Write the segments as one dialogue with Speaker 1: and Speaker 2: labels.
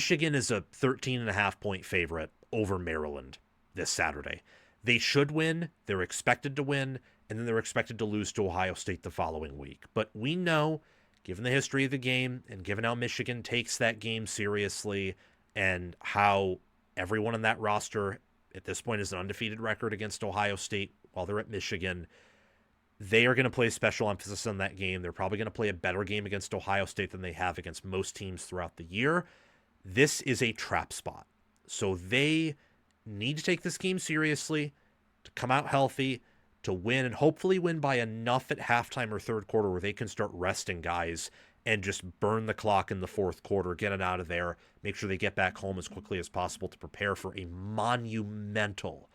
Speaker 1: Michigan is a 13.5 point favorite over Maryland this Saturday. They should win, they're expected to win, and then they're expected to lose to Ohio State the following week. But we know, given the history of the game and given how Michigan takes that game seriously and how everyone on that roster at this point is an undefeated record against Ohio State while they're at Michigan, they are going to place special emphasis on that game. They're probably going to play a better game against Ohio State than they have against most teams throughout the year. This is a trap spot. So they need to take this game seriously, to come out healthy, to win, and hopefully win by enough at halftime or third quarter where they can start resting guys and just burn the clock in the fourth quarter, get it out of there, make sure they get back home as quickly as possible to prepare for a monumental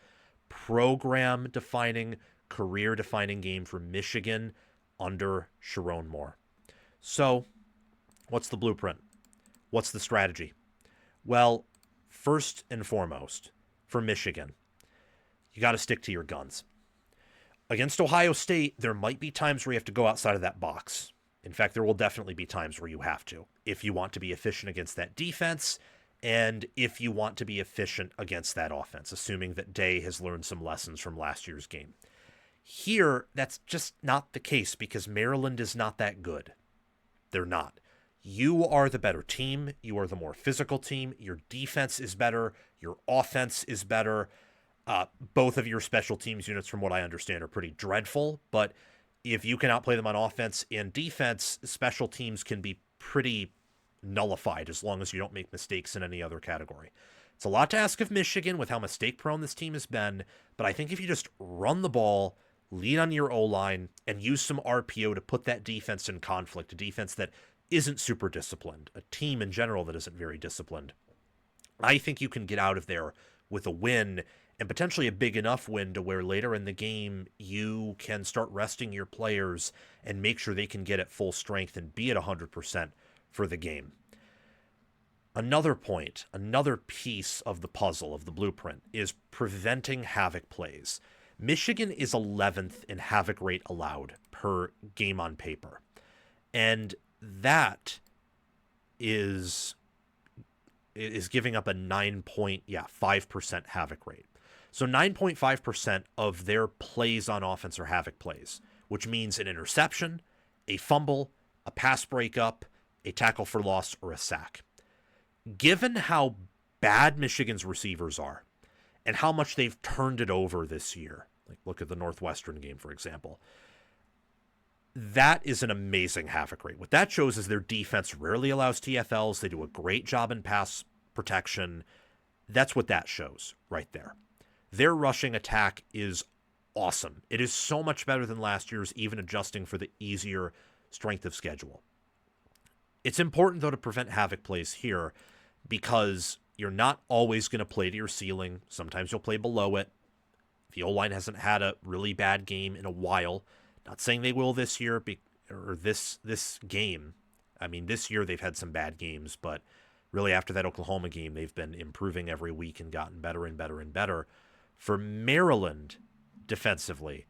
Speaker 1: program-defining, career-defining game for Michigan under Sharon Moore. So, what's the blueprint? What's the strategy? Well, first and foremost, for Michigan, you got to stick to your guns. Against Ohio State, there might be times where you have to go outside of that box. In fact, there will definitely be times where you have to, if you want to be efficient against that defense and if you want to be efficient against that offense, assuming that Day has learned some lessons from last year's game. Here, that's just not the case because Maryland is not that good. They're not. You are the better team. You are the more physical team. Your defense is better. Your offense is better. Both of your special teams units, from what I understand, are pretty dreadful. But if you can outplay them on offense and defense, special teams can be pretty nullified as long as you don't make mistakes in any other category. It's a lot to ask of Michigan with how mistake-prone this team has been. But I think if you just run the ball, lean on your O-line, and use some RPO to put that defense in conflict, a defense that isn't super disciplined, a team in general that isn't very disciplined, I think you can get out of there with a win, and potentially a big enough win to where later in the game you can start resting your players and make sure they can get at full strength and be at 100% for the game. Another point, another piece of the puzzle, of the blueprint, is preventing havoc plays. Michigan is 11th in havoc rate allowed per game on paper. And that is giving up a 9.5% havoc rate. So 9.5% of their plays on offense are havoc plays, which means an interception, a fumble, a pass breakup, a tackle for loss, or a sack. Given how bad Michigan's receivers are and how much they've turned it over this year, like look at the Northwestern game, for example, that is an amazing havoc rate. What that shows is their defense rarely allows TFLs. They do a great job in pass protection. That's what that shows right there. Their rushing attack is awesome. It is so much better than last year's, even adjusting for the easier strength of schedule. It's important, though, to prevent havoc plays here because you're not always going to play to your ceiling. Sometimes you'll play below it. The O-line hasn't had a really bad game in a while. Not saying they will this year or this game. I mean, this year they've had some bad games, but really after that Oklahoma game, they've been improving every week and gotten better and better and better. For Maryland, defensively,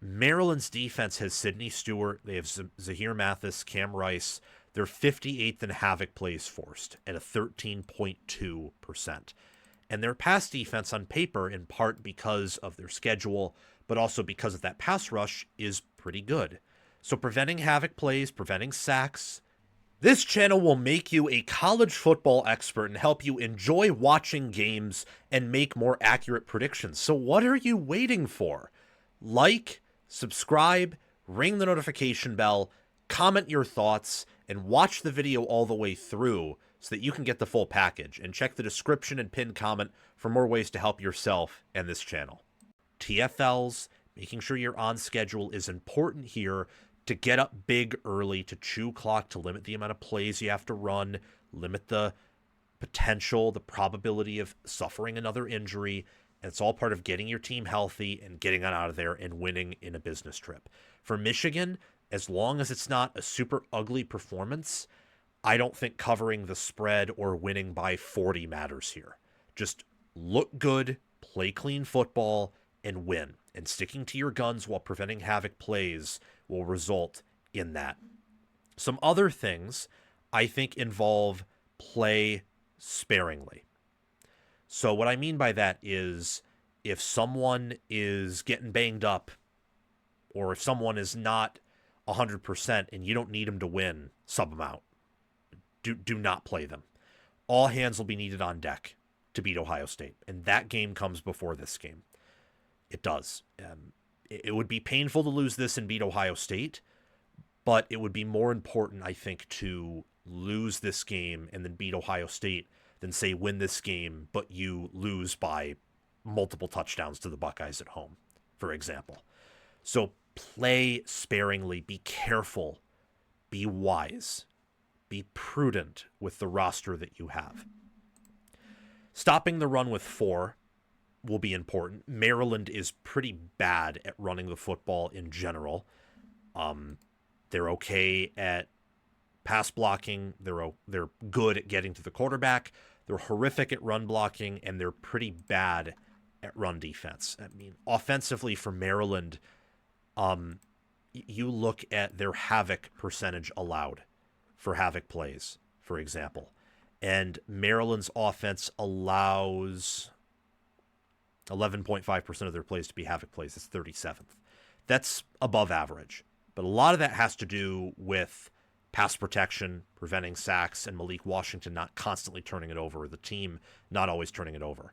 Speaker 1: Maryland's defense has Sidney Stewart. They have Zahir Mathis, Cam Rice. They're 58th in havoc plays forced at a 13.2%. And their pass defense on paper, in part because of their schedule, but also because of that pass rush, is pretty good. So preventing havoc plays, preventing sacks. This channel will make you a college football expert and help you enjoy watching games and make more accurate predictions. So what are you waiting for? Like, subscribe, ring the notification bell, comment your thoughts, and watch the video all the way through so that you can get the full package. And check the description and pinned comment for more ways to help yourself and this channel. TFLs, making sure you're on schedule is important here to get up big early, to chew clock, to limit the amount of plays you have to run, limit the potential, the probability of suffering another injury. And it's all part of getting your team healthy and getting on out of there and winning in a business trip. For Michigan, as long as it's not a super ugly performance, I don't think covering the spread or winning by 40 matters here. Just look good, play clean football, and win. And sticking to your guns while preventing havoc plays will result in that. Some other things I think involve play sparingly. So what I mean by that is if someone is getting banged up or if someone is not 100% and you don't need them to win, sub them out. Do not play them. All hands will be needed on deck to beat Ohio State, and that game comes before this game. It does. It would be painful to lose this and beat Ohio State, but it would be more important, I think, to lose this game and then beat Ohio State than, say, win this game, but you lose by multiple touchdowns to the Buckeyes at home, for example. So play sparingly, be careful, be wise, be prudent with the roster that you have. Stopping the run with 4 will be important. Maryland is pretty bad at running the football in general. They're okay at pass blocking. They're good at getting to the quarterback. They're horrific at run blocking, and they're pretty bad at run defense. I mean, offensively for Maryland, you look at their havoc percentage allowed for havoc plays, for example. And Maryland's offense allows 11.5% of their plays to be havoc plays. It's 37th. That's above average. But a lot of that has to do with pass protection, preventing sacks, and Malik Washington not constantly turning it over, the team not always turning it over.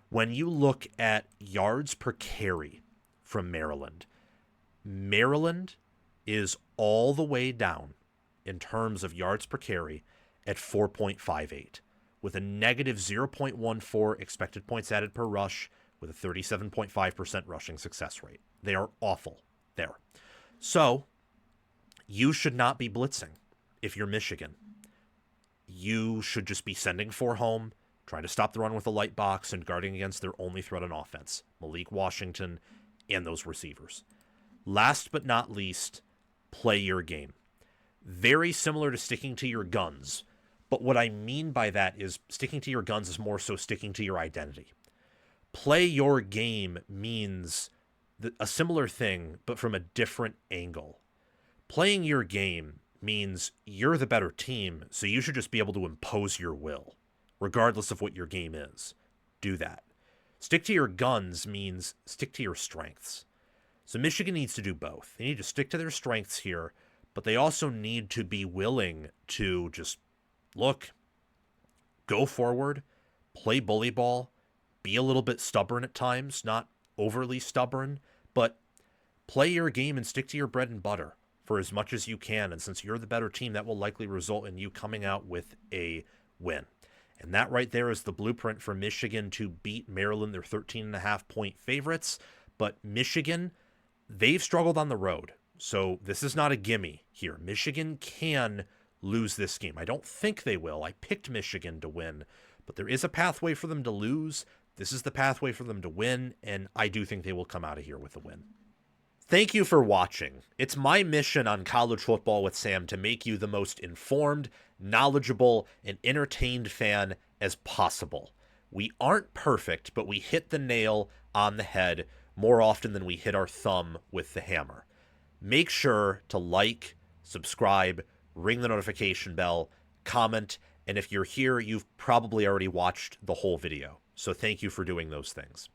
Speaker 1: When you look at yards per carry from Maryland, Maryland is all the way down in terms of yards per carry at 4.58, with a negative 0.14 expected points added per rush, with a 37.5% rushing success rate. They are awful there. So you should not be blitzing if you're Michigan. You should just be sending 4 home, trying to stop the run with a light box, and guarding against their only threat on offense, Malik Washington and those receivers. Last but not least, play your game. Very similar to sticking to your guns. But what I mean by that is sticking to your guns is more so sticking to your identity. Play your game means a similar thing, but from a different angle. Playing your game means you're the better team, so you should just be able to impose your will, regardless of what your game is. Do that. Stick to your guns means stick to your strengths. So Michigan needs to do both. They need to stick to their strengths here, but they also need to be willing to just look, go forward, play bully ball, be a little bit stubborn at times, not overly stubborn, but play your game and stick to your bread and butter for as much as you can. And since you're the better team, that will likely result in you coming out with a win. And that right there is the blueprint for Michigan to beat Maryland. They're 13.5-point favorites, but Michigan, they've struggled on the road. So this is not a gimme here. Michigan can lose this game. I don't think they will. I picked Michigan to win, but there is a pathway for them to lose. This is the pathway for them to win, and I do think they will come out of here with a win. Thank you for watching. It's my mission on College Football with Sam to make you the most informed, knowledgeable, and entertained fan as possible. We aren't perfect, but we hit the nail on the head more often than we hit our thumb with the hammer. Make sure to like, subscribe, ring the notification bell, comment, and if you're here, you've probably already watched the whole video. So thank you for doing those things.